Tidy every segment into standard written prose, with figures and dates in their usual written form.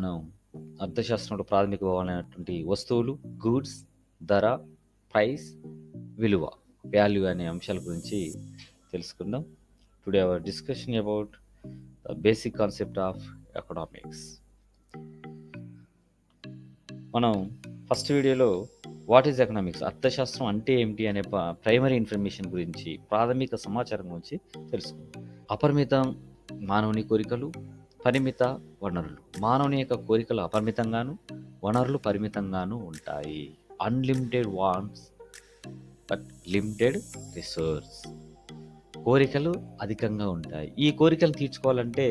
మనం అర్థశాస్త్రంలో ప్రాథమిక భావనైనటువంటి వస్తువులు, గూడ్స్, ధర, ప్రైస్, విలువ, వాల్యూ అనే అంశాల గురించి తెలుసుకుందాం. Today our discussion about the basic concept of economics. మనం ఫస్ట్ వీడియోలో వాట్ ఈజ్ ఎకనామిక్స్, అర్థశాస్త్రం అంటే ఏమిటి అనే ప్రైమరీ ఇన్ఫర్మేషన్ గురించి, ప్రాథమిక సమాచారం గురించి తెలుసుకుందాం. అపరిమితం మానవుని కోరికలు, పరిమిత వనరులు. మానవుని యొక్క కోరికలు అపరిమితంగాను, వనరులు పరిమితంగాను ఉంటాయి. Unlimited wants but limited resource. కోరికలు అధికంగా ఉంటాయి. ఈ కోరికలు తీర్చుకోవాలంటే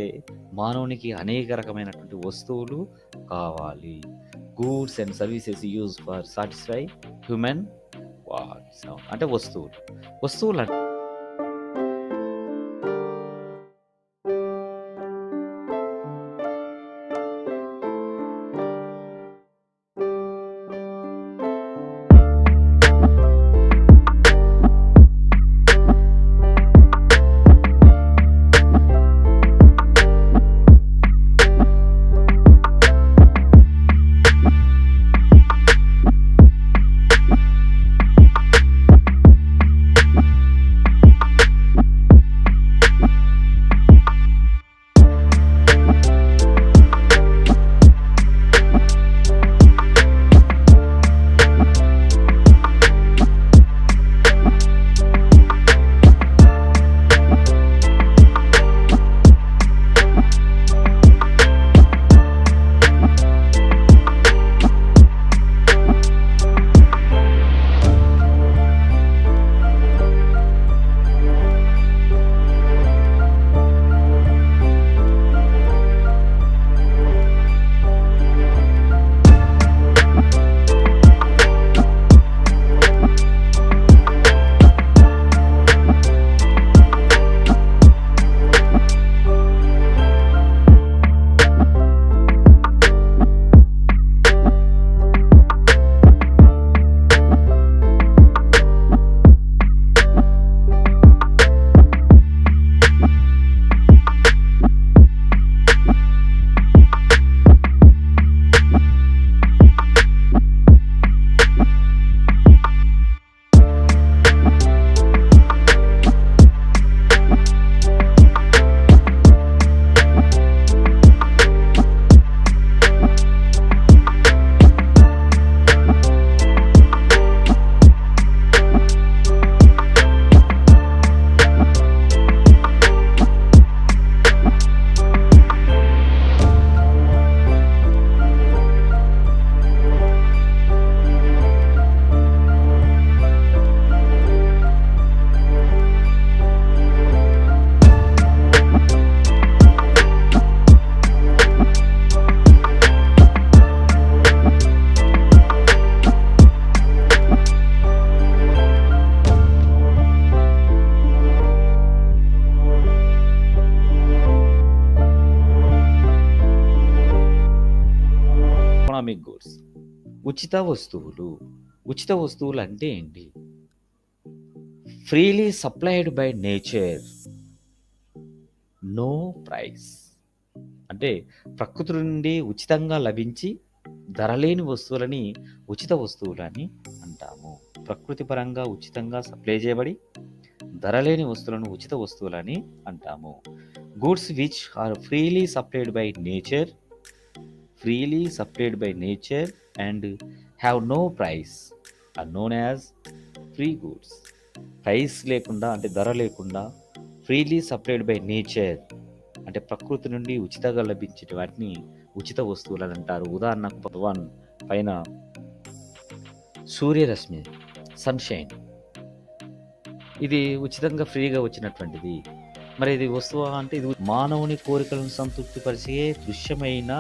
మానవునికి అనేక రకమైనటువంటి వస్తువులు కావాలి. Goods and services use for satisfy human wants. అంటే వస్తువులు అంటే ఎకనామిక్ గూడ్స్. ఉచిత వస్తువులు అంటే ఏంటి? Freely supplied by nature, no price. అంటే ప్రకృతి నుండి ఉచితంగా లభించి ధరలేని వస్తువులని ఉచిత వస్తువులని అంటాము. ప్రకృతి పరంగా ఉచితంగా సప్లై చేయబడి ధరలేని వస్తువులను ఉచిత వస్తువులని అంటాము. Goods which are freely supplied by nature and have no price are known as free goods. Price లేకుండా అంటే ధర లేకుండా ఫ్రీలీ సప్లైడ్ బై నేచర్ అంటే ప్రకృతి నుండి ఉచితంగా లభించే వాటిని ఉచిత వస్తువులు అని అంటారు. ఉదాహరణకు పైన సూర్యరశ్మి, సన్షైన్, ఇది ఉచితంగా ఫ్రీగా వచ్చినటువంటిది. మరి ఇది వస్తువు అంటే ఇది మానవుని కోరికలను సంతృప్తిపరిచే దృశ్యమైన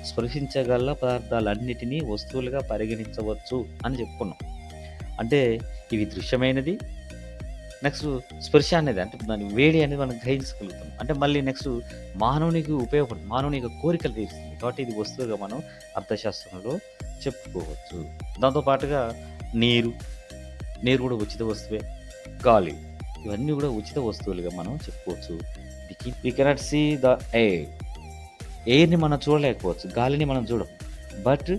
స్పర్శించగల పదార్థాలన్నిటినీ వస్తువులుగా పరిగణించవచ్చు అని చెప్పుకున్నాం. అంటే ఇవి దృశ్యమైనది, నెక్స్ట్ స్పర్శ అనేది అంటే దాని వేడి అనేది మనం గ్రహించగలుగుతాం. అంటే మళ్ళీ నెక్స్ట్ మానవునికి ఉపయోగపడుతుంది, మానవుని యొక్క కోరికలు తీరుస్తుంది. కాబట్టి ఇది వస్తువుగా మనం అర్థశాస్త్రంలో చెప్పుకోవచ్చు. దాంతోపాటుగా నీరు కూడా ఉచిత వస్తువే. గాలి, ఇవన్నీ కూడా ఉచిత వస్తువులుగా మనం చెప్పుకోవచ్చు. We cannot see the air, ఎయిర్‌ని మనం చూడలేకపోవచ్చు. గాలిని మనం చూడం. But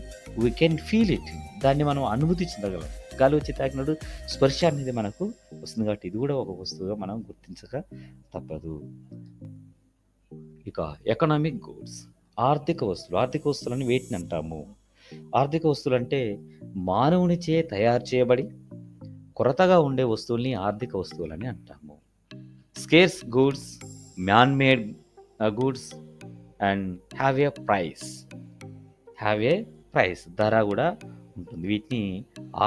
we can feel it. దాన్ని మనం అనుభూతి చెందగలం. గాలి వచ్చి తాకినప్పుడు స్పర్శ అనేది మనకు వస్తుంది కాబట్టి ఇది కూడా ఒక వస్తువుగా మనం గుర్తించక తప్పదు. ఇక ఎకనామిక్ గూడ్స్, ఆర్థిక వస్తువులు. ఆర్థిక వస్తువులని వేటిని అంటాము? ఆర్థిక వస్తువులు అంటే మానవునిచే తయారు చేయబడి కొరతగా ఉండే వస్తువుల్ని ఆర్థిక వస్తువులని అంటాము. Scarce goods, man made goods and have a price. Have a price, ధర కూడా ఉంటుంది. వీటిని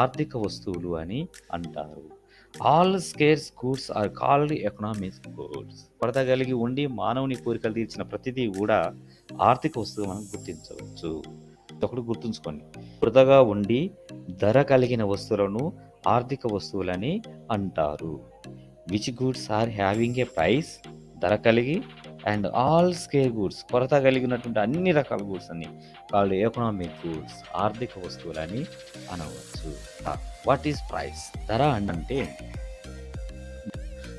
ఆర్థిక వస్తువులు అని అంటారు. All scarce goods are called economic goods. కొరత కలిగి ఉండి మానవుని కోరికలు తీర్చిన ప్రతిదీ కూడా ఆర్థిక వస్తువు మనం గుర్తించవచ్చు. ఒకటి గుర్తుంచుకోండి, కొరతగా ఉండి ధర కలిగిన వస్తువులను ఆర్థిక వస్తువులని అంటారు. Which goods are having a price, ధర కలిగి, అండ్ ఆల్ స్కేర్ గూడ్స్, కొరత కలిగినటువంటి అన్ని రకాల గూడ్స్ అన్ని కాల్డ్ ఎకనామిక్ గూడ్స్, ఆర్థిక వస్తువులని అనవచ్చు. What is price? ధర అంటే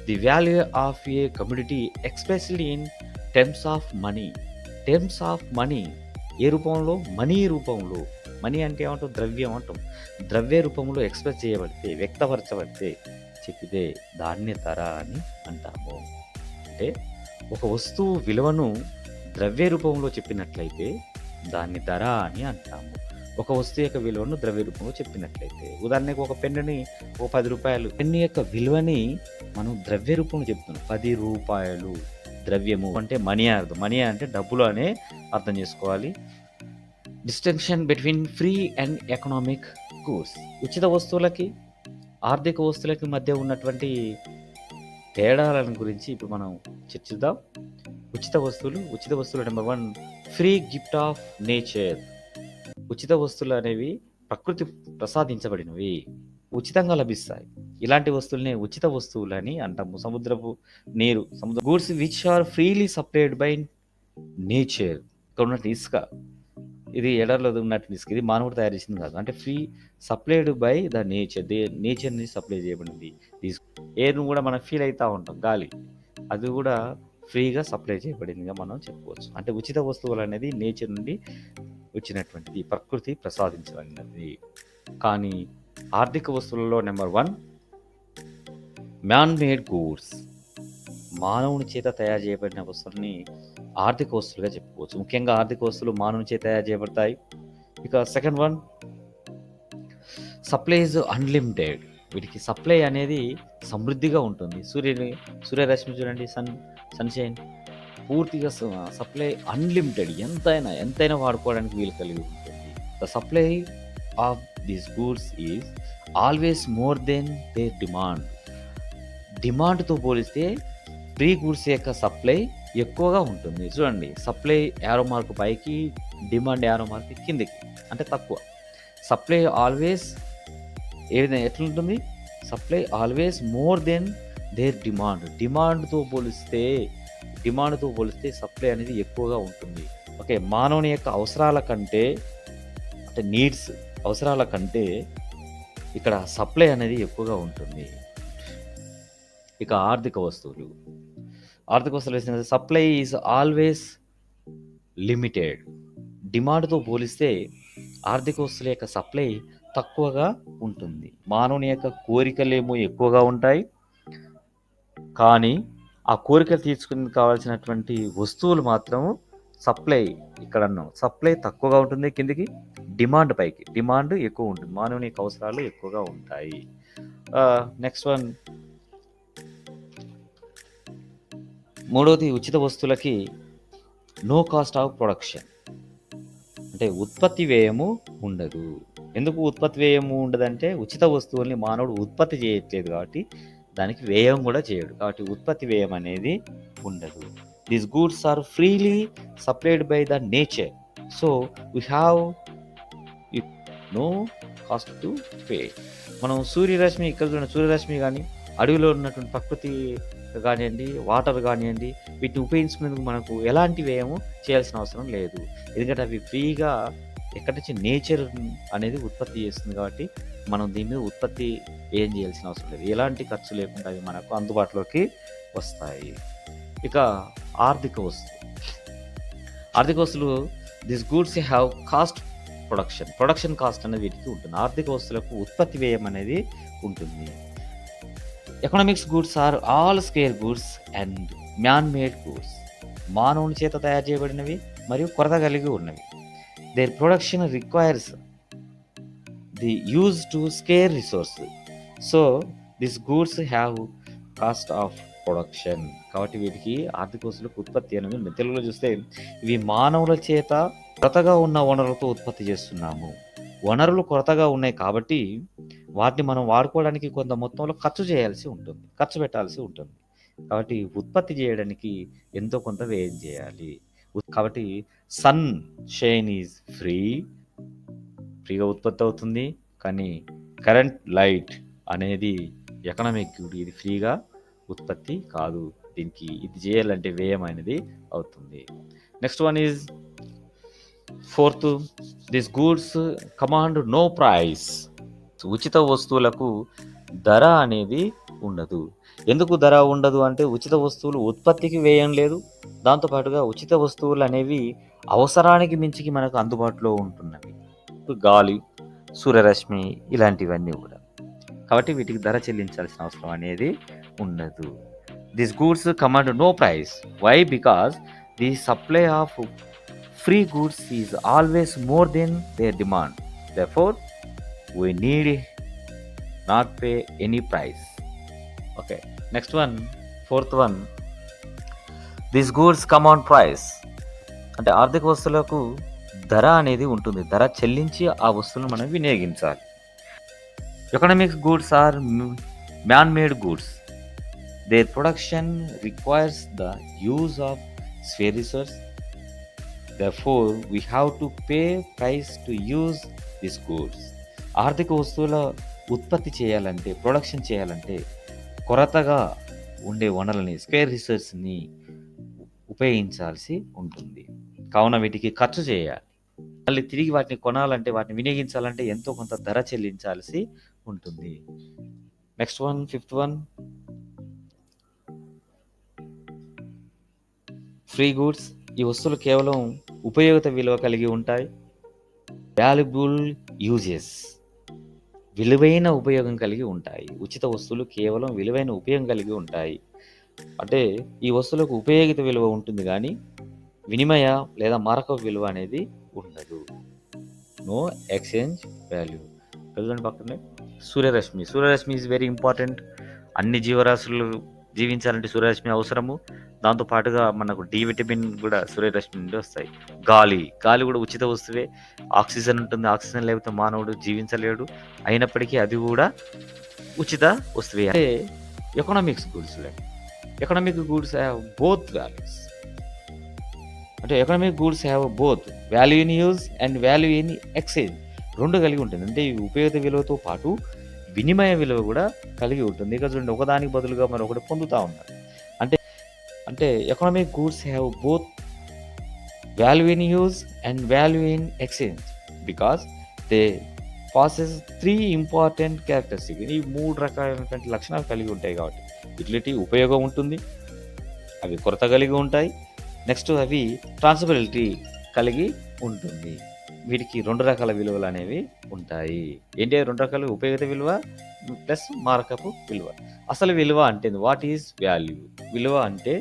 the value of a commodity expressly in terms of money. Terms of money ఏ రూపంలో? మనీ రూపంలో. మనీ అంటే ఏమంటాం? ద్రవ్యం అంటాం. ద్రవ్య రూపంలో ఎక్స్ప్రెస్ చేయబడితే, వ్యక్తపరచబడితే, చెప్పితే దాన్ని ధర అని అంటాము. అంటే ఒక వస్తువు విలువను ద్రవ్య రూపంలో చెప్పినట్లయితే దాన్ని ధర అని అంటాము. ఒక వస్తువు యొక్క విలువను ద్రవ్య రూపంలో చెప్పినట్లయితే, ఉదాహరణకు ఒక పెన్నుని ఒక 10 రూపాయలు, పెన్ను యొక్క విలువని మనం ద్రవ్య రూపంలో చెప్తున్నాం. 10 రూపాయలు ద్రవ్యము అంటే మనీ అర్థం. మనీ అంటే డబ్బులు అనే అర్థం చేసుకోవాలి. Distinction between free and economic goods. ఉచిత వస్తువులకి ఆర్థిక వస్తువులకి మధ్య ఉన్నటువంటి తేడాలను గురించి ఇప్పుడు మనం చర్చిద్దాం. ఉచిత వస్తువులు number 1, free gift of nature. ఉచిత వస్తువులు అనేవి ప్రకృతి ప్రసాదించబడినవి, ఉచితంగా లభిస్తాయి. ఇలాంటి వస్తువులనే ఉచిత వస్తువులని అంటాము. సముద్రపు నీరు, సముద్ర goods which are freely supplied by nature. ఇక్కడ ఉన్నట్టు ఇసుక, ఇది ఎడర్లో ఉన్నట్టు ఇసుక, ఇది మానవుడు తయారు చేసింది కాదు. అంటే free supplied by the nature, నేచర్ని సప్లై చేయబడింది. ఎయిర్ను కూడా మనం ఫీల్ అవుతూ ఉంటాం, గాలి, అది కూడా ఫ్రీగా సప్లై చేయబడిందిగా మనం చెప్పుకోవచ్చు. అంటే ఉచిత వస్తువులు అనేది నేచర్ నుండి వచ్చినటువంటిది, ప్రకృతి ప్రసాదించబడినది. కానీ ఆర్థిక వస్తువులలో నెంబర్ 1 మ్యాన్ మేడ్ గూడ్స్. మానవుని చేత తయారు చేయబడిన వస్తువులని ఆర్థిక వస్తువులుగా చెప్పుకోవచ్చు. ముఖ్యంగా ఆర్థిక వస్తువులు మానవుని చేత తయారు చేయబడతాయి. ఇక సెకండ్ 1 సప్లై ఇస్ అన్లిమిటెడ్. వీటికి సప్లై అనేది సమృద్ధిగా ఉంటుంది. సూర్యరశ్మి చూడండి, సన్షైన్ పూర్తిగా సప్లై అన్లిమిటెడ్, ఎంతైనా వాడుకోవడానికి వీలు కలిగి ఉంటుంది. The supply of these goods is always more than their demand. డిమాండ్తో పోలిస్తే ఫ్రీ గూడ్స్ యొక్క సప్లై ఎక్కువగా ఉంటుంది. చూడండి, సప్లై యారో మార్క్ పైకి, డిమాండ్ యారో మార్క్ కిందకి, అంటే తక్కువ. సప్లై ఆల్వేస్ ఏ విధంగా ఎట్లుంటుంది? Supply always more than their demand. డిమాండ్తో పోలిస్తే సప్లై అనేది ఎక్కువగా ఉంటుంది. ఓకే, మానవుని యొక్క అవసరాల కంటే, అంటే నీడ్స్, అవసరాల కంటే ఇక్కడ సప్లై అనేది ఎక్కువగా ఉంటుంది. ఇక ఆర్థిక వస్తువులు వేసిన సప్లై ఈజ్ ఆల్వేస్ లిమిటెడ్. డిమాండ్తో పోలిస్తే ఆర్థిక వస్తువుల యొక్క సప్లై తక్కువగా ఉంటుంది. మానవుని యొక్క కోరికలేమో ఎక్కువగా ఉంటాయి, కానీ ఆ కోరికలు తీర్చుకుని కావాల్సినటువంటి వస్తువులు మాత్రం సప్లై, ఇక్కడ సప్లై తక్కువగా ఉంటుంది కిందికి, డిమాండ్ పైకి, డిమాండ్ ఎక్కువ ఉంటుంది. మానవుని యొక్క అవసరాలు ఎక్కువగా ఉంటాయి. నెక్స్ట్ 1 మూడవది, ఉచిత వస్తువులకి నో కాస్ట్ ఆఫ్ ప్రొడక్షన్. అంటే ఉత్పత్తి వ్యయము ఉండదు. ఎందుకు ఉత్పత్తి వ్యయము ఉండదంటే ఉచిత వస్తువుల్ని మానవుడు ఉత్పత్తి చేయట్లేదు కాబట్టి దానికి వ్యయం కూడా చేయడు, కాబట్టి ఉత్పత్తి వ్యయం అనేది ఉండదు. These goods are freely supplied by the nature, so we have no cost to pay. మనం సూర్యరశ్మి, ఇక్కడ చూడండి, సూర్యరశ్మి కానీ అడవిలో ఉన్నటువంటి ప్రకృతి కానివ్వండి, వాటర్ కానివ్వండి, వీటిని ఉపయోగించుకునేందుకు మనకు ఎలాంటి వ్యయము చేయాల్సిన అవసరం లేదు. ఎందుకంటే అవి ఫ్రీగా ఎక్కడి నుంచి నేచర్ అనేది ఉత్పత్తి చేస్తుంది కాబట్టి మనం దీని మీద ఉత్పత్తి ఏం చేయాల్సిన అవసరం లేదు. ఎలాంటి ఖర్చు లేకుండా అవి మనకు అందుబాటులోకి వస్తాయి. ఇక ఆర్థిక ఆర్థిక వస్తువులు this goods have cost production cost అనేది వీటికి ఉంటుంది. ఆర్థిక వస్తువులకు ఉత్పత్తి వ్యయం అనేది ఉంటుంది. Economics goods are all scarce goods and man made goods. మానవుని చేత తయారు చేయబడినవి మరియు కొరత కలిగి ఉన్నవి. Their production requires the use to scarce resource. So this goods have cost of production. కాబట్టి వీటికి ఆర్థిక వస్తువులకు ఉత్పత్తి అనేది ఉంది. తెలుగులో చూస్తే ఇవి మానవుల చేత కొరతగా ఉన్న వనరులతో ఉత్పత్తి చేస్తున్నాము. వనరులు కొరతగా ఉన్నాయి కాబట్టి వాటిని మనం వాడుకోవడానికి కొంత మొత్తంలో ఖర్చు పెట్టాల్సి ఉంటుంది. కాబట్టి ఉత్పత్తి చేయడానికి ఎంతో కొంత వ్యయం చేయాలి. కాబట్టి సన్ షైన్ ఈజ్ ఫ్రీగా ఉత్పత్తి అవుతుంది. కానీ కరెంట్ లైట్ అనేది ఎకనామిక్ గుడ్, ఇది ఫ్రీగా ఉత్పత్తి కాదు. దీనికి ఇది చేయాలంటే వ్యయం అనేది అవుతుంది. Next one is fourth, this goods command no price. ఉచిత వస్తువులకు ధర అనేది ఉండదు. ఎందుకు ధర ఉండదు అంటే ఉచిత వస్తువులు ఉత్పత్తికి వ్యయం లేదు. దాంతోపాటుగా ఉచిత వస్తువులు అనేవి అవసరానికి మించికి మనకు అందుబాటులో ఉంటున్నవి. గాలి, సూర్యరశ్మి ఇలాంటివన్నీ కూడా. కాబట్టి వీటికి ధర చెల్లించాల్సిన అవసరం అనేది ఉండదు. This goods command no price. Why? Because the supply of free goods is always more than their demand. Therefore we need not pay any price. Okay, next one, fourth one, these goods come on price. అంటే ఆర్థిక వస్తువులకు ధర అనేది ఉంటుంది. ధర చెల్లించి ఆ వస్తువులను మనం వినియోగించాలి. Economics goods are man made goods. Their production requires the use of spare resource. therefore we have to pay price to use these goods. ఆర్థిక వస్తువుల ఉత్పత్తి చేయాలంటే, ప్రొడక్షన్ చేయాలంటే కొరతగా ఉండే వనరులని, స్క్వేర్ రిసోర్స్ని ఉపయోగించాల్సి ఉంటుంది. కావున వీటికి ఖర్చు చేయాలి. మళ్ళీ తిరిగి వాటిని కొనాలంటే, వాటిని వినియోగించాలంటే ఎంతో కొంత ధర చెల్లించాల్సి ఉంటుంది. Next one, fifth one, free goods. ఈ వస్తువులు కేవలం ఉపయోగిత విలువ కలిగి ఉంటాయి. వాల్యుబుల్ యూజెస్, విలువైన ఉపయోగం కలిగి ఉంటాయి. ఉచిత వస్తువులు కేవలం విలువైన ఉపయోగం కలిగి ఉంటాయి. అంటే ఈ వస్తువులకు ఉపయోగిత విలువ ఉంటుంది కానీ వినిమయ లేదా మారక విలువ అనేది ఉండదు. No exchange value. పక్కనే సూర్యరశ్మి ఈజ్ వెరీ ఇంపార్టెంట్. అన్ని జీవరాశులు జీవించాలంటే సూర్యరశ్మి అవసరము. దాంతోపాటుగా మనకు డి విటమిన్ కూడా సూర్యరశ్మి నుండి వస్తాయి. గాలి కూడా ఉచిత వస్తువే. ఆక్సిజన్ ఉంటుంది. ఆక్సిజన్ లేకపోతే మానవుడు జీవించలేడు. అయినప్పటికీ అది కూడా ఉచిత వస్తువే. అంటే economic goods have both values. అంటే economic goods have both value in use and value in exchange. రెండు కలిగి ఉంటుంది. అంటే ఈ ఉపయోగిత విలువతో పాటు వినిమయ విలువ కూడా కలిగి ఉంటుంది. ఇక చూడండి, ఒకదానికి బదులుగా మరొకటి పొందుతూ ఉన్నారు. అంటే economic goods have both value in use and value in exchange because they passes 3 important characteristic. ఈ 3 రకాలైనటువంటి లక్షణాలు కలిగి ఉంటాయి. కాబట్టి యూటిలిటీ, ఉపయోగం ఉంటుంది. అవి కొరత కలిగి ఉంటాయి. నెక్స్ట్ అవి ట్రాన్స్ఫరబిలిటీ కలిగి ఉంటుంది. వీటికి 2 రకాల విలువలు అనేవి ఉంటాయి. ఏంటి 2 రకాలు? ఉపయోగిత విలువ ప్లస్ మారకపు విలువ. అసలు విలువ అంటే వాట్ ఈజ్ వాల్యూ? విలువ అంటే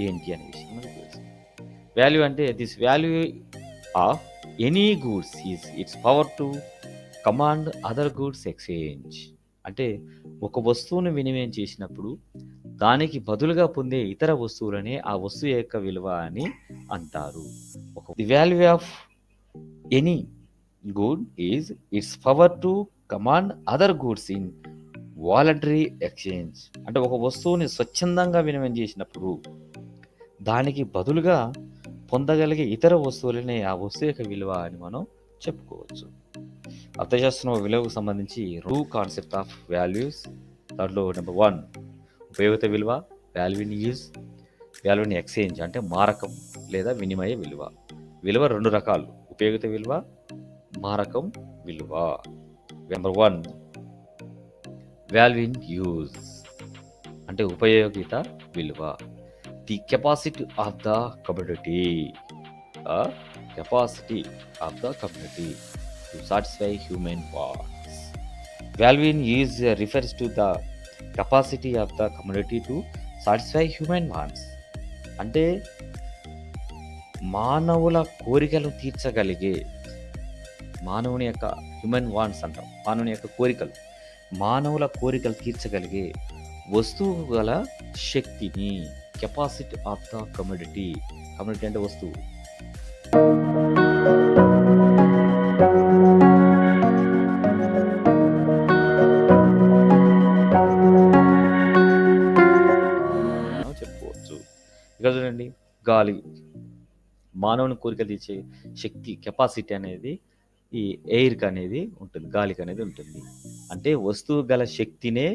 ఏంటి అనే విషయం మనకు తెలుసు. వాల్యూ అంటే this value of any goods is its power to command other goods exchange. అంటే ఒక వస్తువును వినిమయం చేసినప్పుడు దానికి బదులుగా పొందే ఇతర వస్తువులనే ఆ వస్తువు యొక్క విలువ అని అంటారు. The value of any good is its power to command other goods in voluntary exchange. అంటే ఒక వస్తువుని స్వచ్ఛందంగా వినిమయం చేసినప్పుడు దానికి బదులుగా పొందగలిగే ఇతర వస్తువులనే ఆ వస్తువు యొక్క విలువ అని మనం చెప్పుకోవచ్చు. అర్థశాస్త్రం విలువకు సంబంధించి 2 కాన్సెప్ట్ ఆఫ్ వాల్యూస్. దాంట్లో నెంబర్ 1 ఉపయోగిత విలువ, value in use, value in exchange అంటే మారకం లేదా వినిమయ విలువ. విలువ 2 రకాలు, ఉపయోగిత విలువ, మారకం విలువ. నెంబర్ 1 వాల్యూ ఇన్ యూజ్ అంటే ఉపయోగిత విలువ. The capacity of the commodity. a capacity of the community to satisfy human wants. Value-in is refers to the capacity of the community to satisfy human wants. అంటే మానవుల కోరికలు తీర్చగలిగే మానవుని యొక్క human wants అంటాం. మానవుని యొక్క కోరికలు. మానవుల కోరికలు తీర్చగలిగే వస్తువు గల శక్తిని capacity of the community. Community అంటే వస్తువు. మనం చెప్పుకోవచ్చు. ఇక చూడండి గాలి. మానవుని కోరికలు తీర్చే శక్తి కెపాసిటీ అనేది ఈ ఎయిర్‌కి అనేది ఉంటుంది. గాలికి అనేది ఉంటుంది. అంటే వస్తువు గల శక్తినే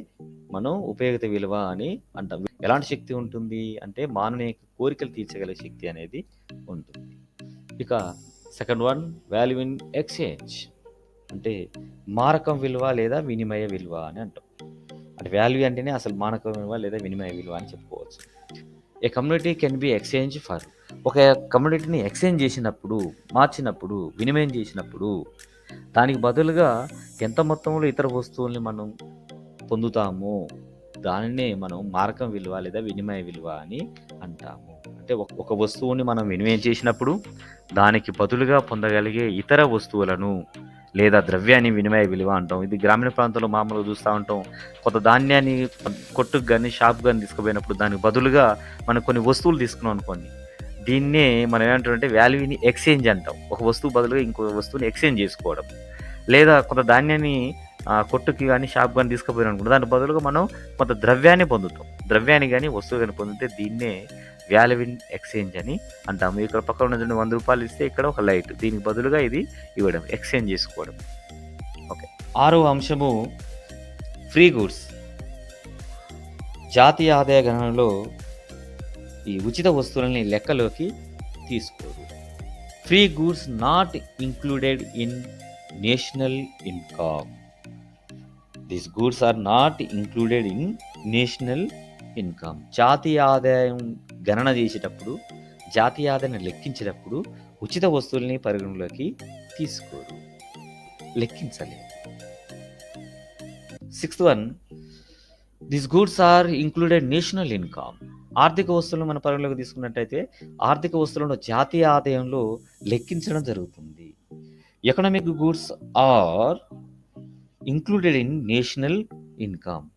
మనం ఉపయోగిత విలువ అని అంటాం. ఎలాంటి శక్తి ఉంటుంది అంటే మానవుని యొక్క కోరికలు తీర్చగల శక్తి అనేది ఉంటుంది. ఇక second one value in exchange. అంటే మారకం విలువ లేదా వినిమయ విలువ అని అంటాం. అంటే వాల్యూ అంటేనే అసలు మానకం విలువ లేదా వినిమయ విలువ అని చెప్పుకోవచ్చు. A commodity can be exchange for. ఒక కమ్యూనిటీని ఎక్స్చేంజ్ చేసినప్పుడు, మార్చినప్పుడు, వినిమయం చేసినప్పుడు దానికి బదులుగా ఎంత మొత్తంలో ఇతర వస్తువుల్ని మనం పొందుతామో దానినే మనం మారకం విలువ లేదా వినిమయ విలువ అని అంటాము. అంటే ఒక వస్తువుని మనం వినిమయం చేసినప్పుడు దానికి బదులుగా పొందగలిగే ఇతర వస్తువులను లేదా ద్రవ్యాన్ని వినిమయ విలువ అంటాం. ఇది గ్రామీణ ప్రాంతంలో మామూలుగా చూస్తూ ఉంటాం. కొంత ధాన్యాన్ని కొట్టుకు కానీ షాప్ కానీ తీసుకుపోయినప్పుడు దానికి బదులుగా మనం కొన్ని వస్తువులు తీసుకున్నాం అనుకోండి, దీన్నే మనం ఏమంటామంటే వాల్యూని ఎక్స్చేంజ్ అంటాం. ఒక వస్తువు బదులుగా ఇంకో వస్తువుని ఎక్స్చేంజ్ చేసుకోవడం. లేదా కొంత ధాన్యాన్ని కొట్టుకి కానీ షాప్ కానీ తీసుకుపోయినాం అనుకోండి, దాని బదులుగా మనం కొంత ద్రవ్యాన్ని పొందుతాం. ద్రవ్యాన్ని కానీ వస్తువు కానీ పొందితే దీన్నే వాల్యూ ఇన్ ఎక్స్చేంజ్ అని అంటాము. ఇక్కడ పక్కన ఉన్న 100 రూపాయలు ఇస్తే ఇక్కడ ఒక లైట్, దీనికి బదులుగా ఇది ఇవ్వడం, ఎక్స్చేంజ్ చేసుకోవడం. ఓకే. 6వ అంశము ఫ్రీ గూడ్స్. జాతీయ ఆదాయ గణనలో ఈ ఉచిత వస్తువులని లెక్కలోకి తీసుకోరు. Free goods not included in national income. These goods are not included in national income. జాతీయ ఆదాయం గణన చేసేటప్పుడు, జాతీయ ఆదాయాన్ని లెక్కించేటప్పుడు ఉచిత వస్తువుల్ని పరిగణలోకి తీసుకోరు, లెక్కించలేదు. 6th one, this goods are included national income. ఆర్థిక వస్తువులను మన పరిగణలోకి తీసుకున్నట్టయితే ఆర్థిక వస్తువులను జాతీయ ఆదాయంలో లెక్కించడం జరుగుతుంది. Economic goods are included in national income.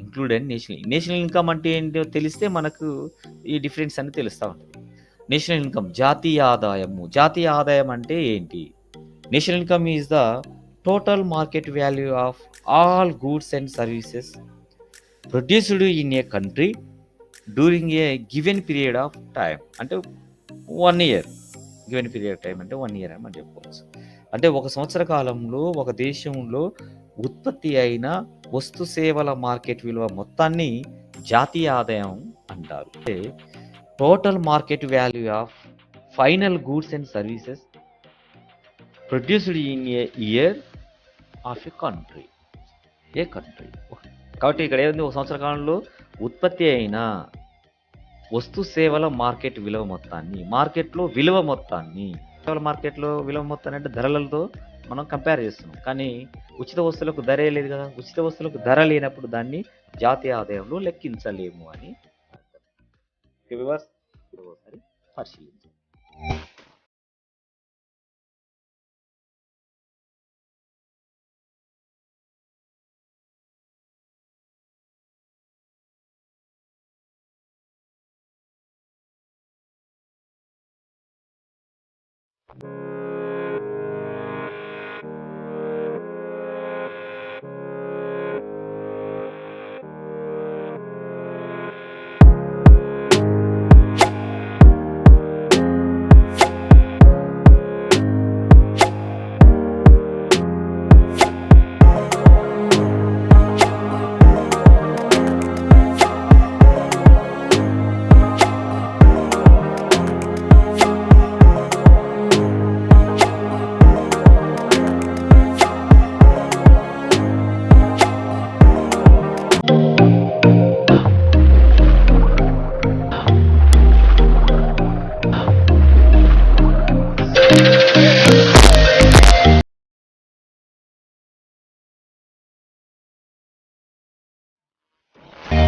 Included national income అంటే ఏంటో తెలిస్తే మనకు ఈ డిఫరెన్స్ అని తెలుస్తూ ఉంటుంది. నేషనల్ ఇన్కమ్ జాతీయ ఆదాయము. జాతీయ ఆదాయం అంటే ఏంటి? National income is the total market value of all goods and services produced in a country during a given period of time. అంటే 1 year. Given period of time అంటే 1 year అని మనం చెప్పుకోవచ్చు. అంటే ఒక సంవత్సర కాలంలో ఒక దేశంలో ఉత్పత్తి అయిన వస్తు సేవల మార్కెట్ విలువ మొత్తాన్ని జాతీయ ఆదాయం అంటారు. అంటే total market value of final goods and services produced in a year of A country. కాబట్టి ఇక్కడ ఏముంది, ఒక సంవత్సర కాలంలో ఉత్పత్తి అయిన వస్తు సేవల మార్కెట్ విలువ మొత్తాన్ని, మార్కెట్లో విలువ మొత్తాన్ని, మార్కెట్లో విలువ మొత్తాన్ని అంటే ధరలతో మనం కంపేర్ చేస్తున్నాం. కానీ ఉచిత వస్తువులకు ధరే లేదు కదా. ఉచిత వస్తువులకు ధర లేనప్పుడు దాన్ని జాతీయ ఆదాయంలో లెక్కించలేము అని అర్థం. ఒకసారి పరిశీలించాం.